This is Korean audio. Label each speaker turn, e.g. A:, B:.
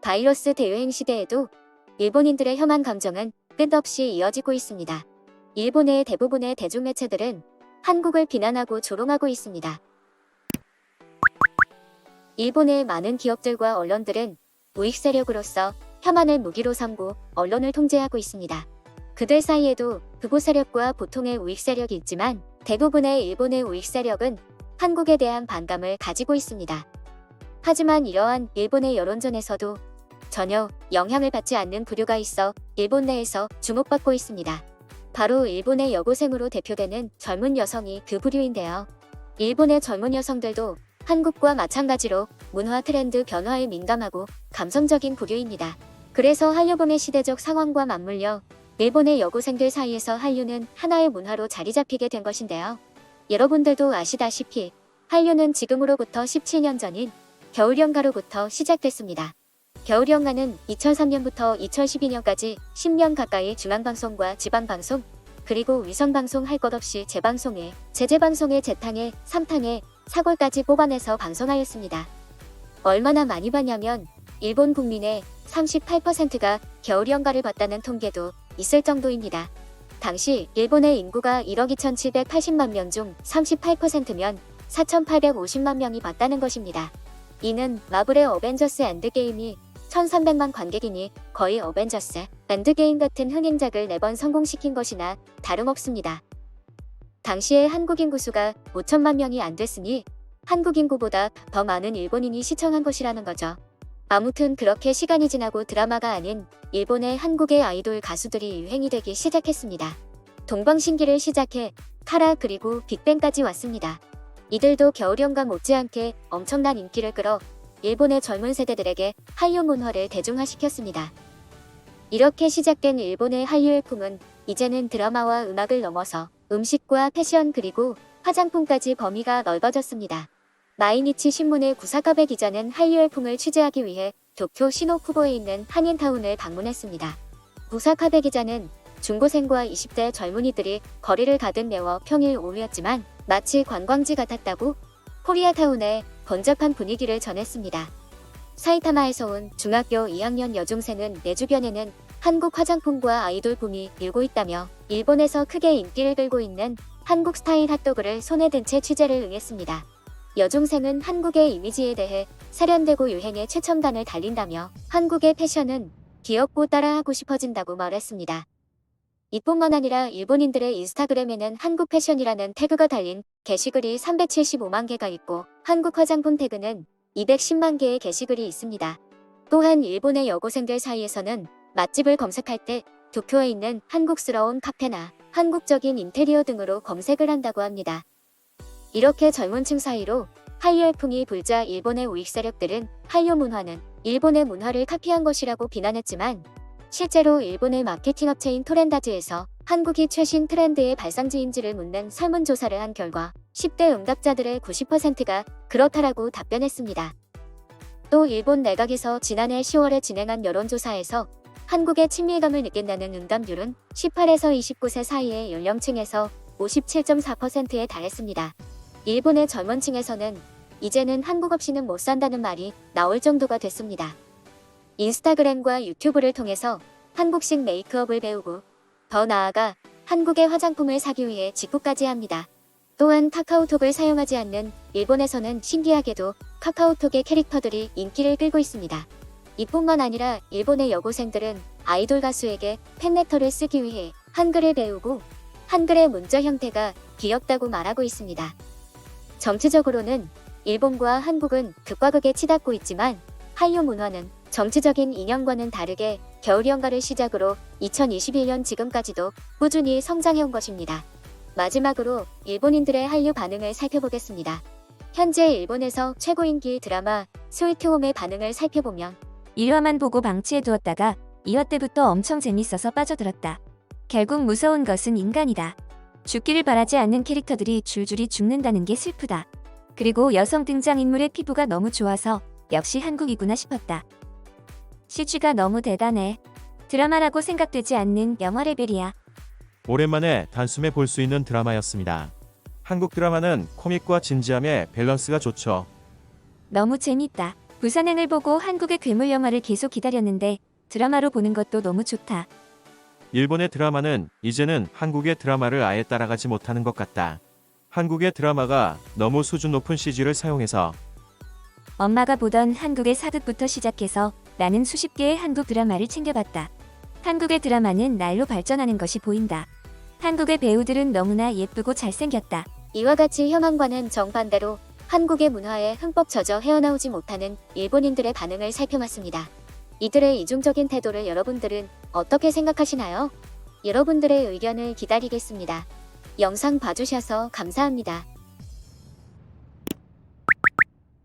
A: 바이러스 대유행 시대에도 일본인들의 혐한 감정은 끝없이 이어지고 있습니다. 일본의 대부분의 대중매체들은 한국을 비난하고 조롱하고 있습니다. 일본의 많은 기업들과 언론들은 우익 세력으로서 혐한을 무기로 삼고 언론을 통제하고 있습니다. 그들 사이에도 극우 세력과 보통의 우익 세력이 있지만 대부분의 일본의 우익 세력은 한국에 대한 반감을 가지고 있습니다. 하지만 이러한 일본의 여론전에서도 전혀 영향을 받지 않는 부류가 있어 일본 내에서 주목받고 있습니다. 바로 일본의 여고생으로 대표되는 젊은 여성이 그 부류인데요. 일본의 젊은 여성들도 한국과 마찬가지로 문화 트렌드 변화에 민감하고 감성적인 부류입니다. 그래서 한류붐의 시대적 상황과 맞물려 일본의 여고생들 사이에서 한류는 하나의 문화로 자리 잡히게 된 것인데요. 여러분들도 아시다시피 한류는 지금으로부터 17년 전인 겨울연가로부터 시작됐습니다. 겨울연가는 2003년부터 2012년까지 10년 가까이 중앙방송과 지방방송, 그리고 위성방송 할 것 없이 재방송에, 재방송에 재탕에, 3탕에, 사골까지 뽑아내서 방송하였습니다. 얼마나 많이 봤냐면 일본 국민의 38%가 겨울연가를 봤다는 통계도 있을 정도입니다. 당시 일본의 인구가 1억 2,780만 명 중 38%면 4,850만 명이 봤다는 것입니다. 이는 마블의 어벤져스 엔드게임이 1,300만 관객이니 거의 어벤져스 엔드게임 같은 흥행작을 4번 성공시킨 것이나 다름없습니다. 당시에 한국 인구 수가 5천만 명이 안 됐으니 한국 인구보다 더 많은 일본인이 시청한 것이라는 거죠. 아무튼 그렇게 시간이 지나고 드라마가 아닌 일본의 한국의 아이돌 가수들이 유행이 되기 시작했습니다. 동방신기를 시작해 카라 그리고 빅뱅까지 왔습니다. 이들도 겨울연가 못지않게 엄청난 인기를 끌어 일본의 젊은 세대들에게 한류 문화를 대중화시켰습니다. 이렇게 시작된 일본의 한류 열풍은 이제는 드라마와 음악을 넘어서 음식과 패션 그리고 화장품까지 범위가 넓어졌습니다. 마이니치 신문의 구사카베 기자는 한류 열풍을 취재하기 위해 도쿄 시노쿠보에 있는 한인타운을 방문했습니다. 구사카베 기자는 중고생과 20대 젊은이들이 거리를 가득 메워 평일 오후였지만 마치 관광지 같았다고 코리아타운의 번잡한 분위기를 전했습니다. 사이타마에서 온 중학교 2학년 여중생은 내 주변에는 한국 화장품과 아이돌 붐이 일고 있다며 일본에서 크게 인기를 끌고 있는 한국 스타일 핫도그를 손에 든 채 취재를 응했습니다. 여중생은 한국의 이미지에 대해 세련되고 유행의 최첨단을 달린다며 한국의 패션은 귀엽고 따라하고 싶어진다고 말했습니다. 이뿐만 아니라 일본인들의 인스타그램에는 한국 패션이라는 태그가 달린 게시글이 375만 개가 있고 한국 화장품 태그는 210만 개의 게시글이 있습니다. 또한 일본의 여고생들 사이에서는 맛집을 검색할 때 도쿄에 있는 한국스러운 카페나 한국적인 인테리어 등으로 검색을 한다고 합니다. 이렇게 젊은 층 사이로 한류 열풍이 불자 일본의 우익 세력들은 한류 문화는 일본의 문화를 카피한 것이라고 비난했지만 실제로 일본의 마케팅 업체인 토렌다즈에서 한국이 최신 트렌드의 발상지인지를 묻는 설문조사를 한 결과 10대 응답자들의 90%가 그렇다라고 답변했습니다. 또 일본 내각에서 지난해 10월에 진행한 여론조사에서 한국의 친밀감을 느낀다는 응답률은 18에서 29세 사이의 연령층에서 57.4%에 달했습니다. 일본의 젊은 층에서는 이제는 한국 없이는 못 산다는 말이 나올 정도가 됐습니다. 인스타그램과 유튜브를 통해서 한국식 메이크업을 배우고 더 나아가 한국의 화장품을 사기 위해 직구까지 합니다. 또한 카카오톡을 사용하지 않는 일본에서는 신기하게도 카카오톡의 캐릭터들이 인기를 끌고 있습니다. 이뿐만 아니라 일본의 여고생들은 아이돌 가수에게 팬레터를 쓰기 위해 한글을 배우고 한글의 문자 형태가 귀엽다고 말하고 있습니다. 정치적으로는 일본과 한국은 극과 극에 치닫고 있지만 한류 문화는 정치적인 이념과는 다르게 겨울연가를 시작으로 2021년 지금까지도 꾸준히 성장해온 것입니다. 마지막으로 일본인들의 한류 반응을 살펴보겠습니다. 현재 일본에서 최고 인기 드라마 스위트홈의 반응을 살펴보면
B: 1화만 보고 방치해두었다가 2화 때부터 엄청 재밌어서 빠져들었다. 결국 무서운 것은 인간이다. 죽기를 바라지 않는 캐릭터들이 줄줄이 죽는다는 게 슬프다. 그리고 여성 등장인물의 피부가 너무 좋아서 역시 한국이구나 싶었다. CG가 너무 대단해. 드라마라고 생각되지 않는 영화 레벨이야.
C: 오랜만에 단숨에 볼 수 있는 드라마였습니다. 한국 드라마는 코믹과 진지함의 밸런스가 좋죠.
B: 너무 재밌다. 부산행을 보고 한국의 괴물 영화를 계속 기다렸는데 드라마로 보는 것도 너무 좋다.
C: 일본의 드라마는 이제는 한국의 드라마를 아예 따라가지 못하는 것 같다. 한국의 드라마가 너무 수준 높은 CG를 사용해서
B: 엄마가 보던 한국의 사극부터 시작해서 나는 수십 개의 한국 드라마를 챙겨봤다. 한국의 드라마는 날로 발전하는 것이 보인다. 한국의 배우들은 너무나 예쁘고 잘생겼다.
A: 이와 같이 혐한과는 정반대로 한국의 문화에 흠뻑 젖어 헤어나오지 못하는 일본인들의 반응을 살펴봤습니다. 이들의 이중적인 태도를 여러분들은 어떻게 생각하시나요? 여러분들의 의견을 기다리겠습니다. 영상 봐주셔서 감사합니다.